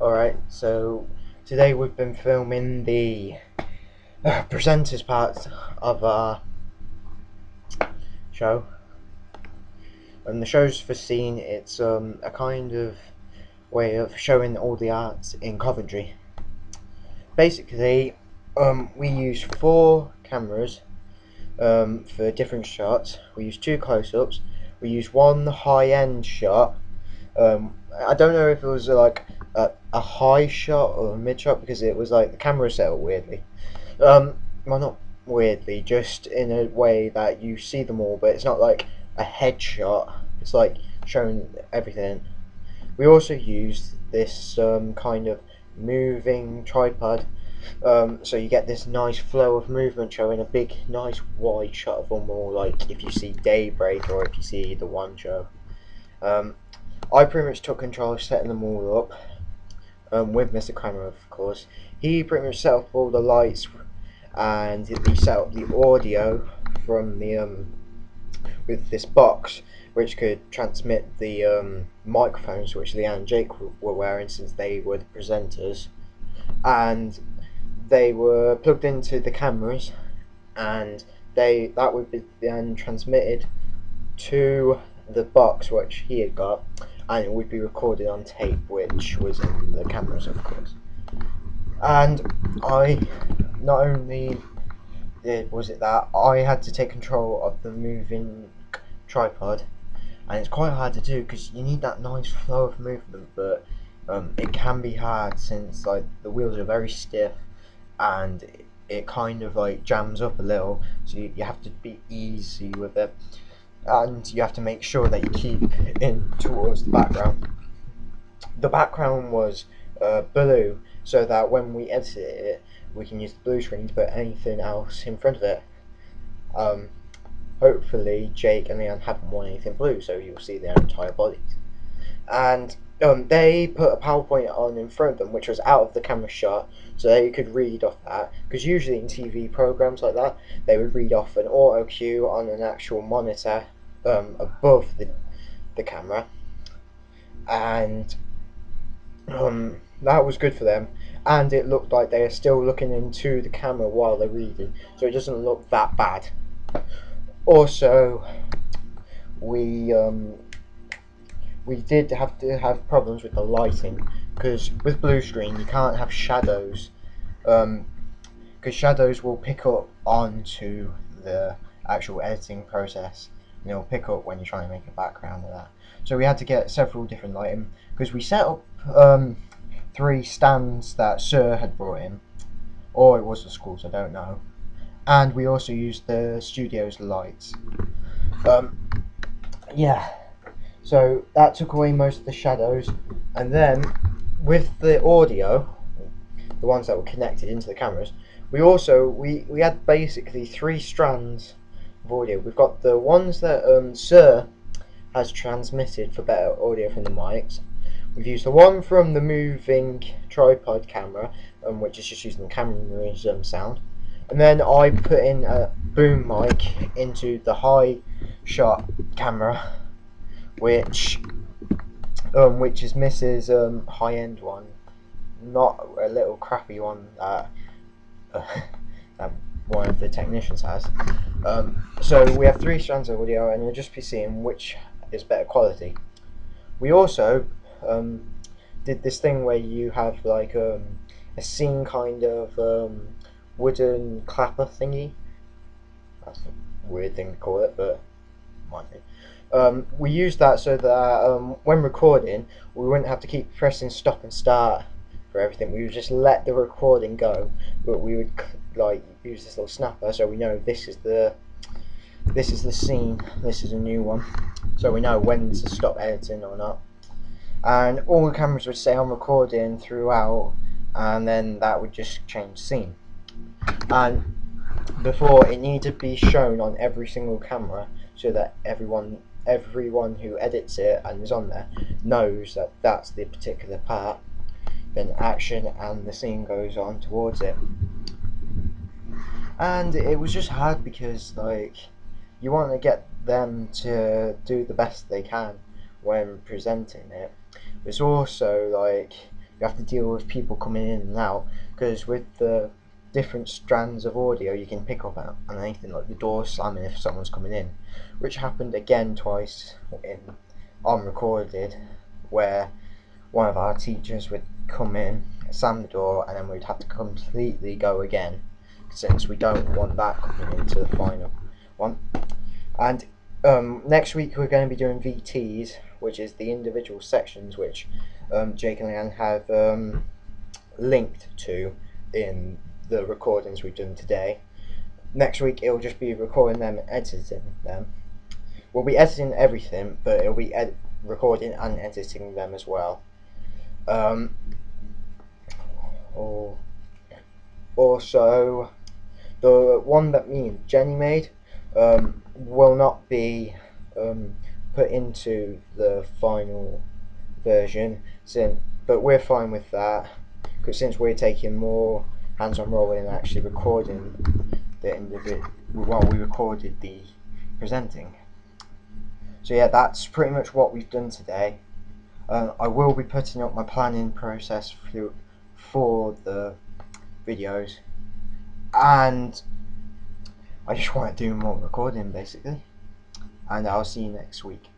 Alright, so today we've been filming the presenters part of our show. And the show's for scene, it's a kind of way of showing all the arts in Coventry. Basically, we use 4 cameras for different shots. We use 2 close-ups, we use 1 high-end shot. I don't know if it was like a high shot or a mid shot, because it was like the camera set up weirdly. Well, not weirdly, just in a way that you see them all, but it's not like a headshot. It's like showing everything. We also used this kind of moving tripod, so you get this nice flow of movement showing a big, nice wide shot of them all, like if you see Daybreak or if you see the One Show. I pretty much took control of setting them all up, with Mr. Kramer, of course. He pretty much set up all the lights, and he set up the audio from the with this box, which could transmit the microphones which Leanne and Jake were wearing, since they were the presenters, and they were plugged into the cameras, and that would be then transmitted to the box which he had got, and it would be recorded on tape, which was in the cameras, of course. And I not only was it that I had to take control of the moving tripod, and it's quite hard to do because you need that nice flow of movement, but it can be hard since like the wheels are very stiff, and it kind of like jams up a little, so you have to be easy with it, and you have to make sure that you keep in towards the background. The background was blue, so that when we edit it, we can use the blue screen to put anything else in front of it. Hopefully Jake and Leon haven't worn anything blue, so you'll see their entire bodies. And they put a PowerPoint on in front of them, which was out of the camera shot, so they could read off that, because usually in TV programs like that, they would read off an auto cue on an actual monitor above the camera, and that was good for them, and it looked like they are still looking into the camera while they're reading, so it doesn't look that bad. Also, we did have to have problems with the lighting, because with blue screen you can't have shadows, because shadows will pick up onto the actual editing process, and it'll pick up when you're trying to make a background of that. So we had to get several different lighting, because we set up 3 stands that Sir had brought in, or it was the schools, I don't know, and we also used the studio's lights. Yeah, so that took away most of the shadows, and then with the audio, the ones that were connected into the cameras, we had basically 3 strands of audio. We've got the ones that Sir has transmitted for better audio from the mics. We've used the one from the moving tripod camera, which is just using the camera's sound, and then I put in a boom mic into the high shot camera, which is Mrs. high-end one, not a little crappy one that that one of the technicians has. So we have 3 strands of audio, and you'll just be seeing which is better quality. We also did this thing where you have like a scene kind of wooden clapper thingy. That's a weird thing to call it, but might be. We used that so that when recording, we wouldn't have to keep pressing stop and start for everything. We would just let the recording go, but we would like use this little snapper, so we know this is the scene, this is a new one, so we know when to stop editing or not. And all the cameras would say on recording throughout, and then that would just change scene. And before, it needed to be shown on every single camera, so that everyone who edits it and is on there knows that that's the particular part. Then action and the scene goes on towards it. And it was just hard because like you want to get them to do the best they can when presenting it. It's also like you have to deal with people coming in and out, because with the different strands of audio you can pick up on anything, like the door slamming if someone's coming in, which happened again twice on recorded, where one of our teachers would come in, slam the door, and then we'd have to completely go again, since we don't want that coming into the final one. And next week we're going to be doing VTs, which is the individual sections which Jake and Leanne have linked to in the recordings we've done today. Next week it'll just be recording them and editing them. We'll be editing everything, but it'll be recording and editing them as well. Also, the one that me and Jenny made will not be put into the final version, but we're fine with that, because since we're taking more hands-on role in actually recording the individual while we recorded the presenting. So yeah, that's pretty much what we've done today. I will be putting up my planning process for the videos, and I just want to do more recording basically, and I'll see you next week.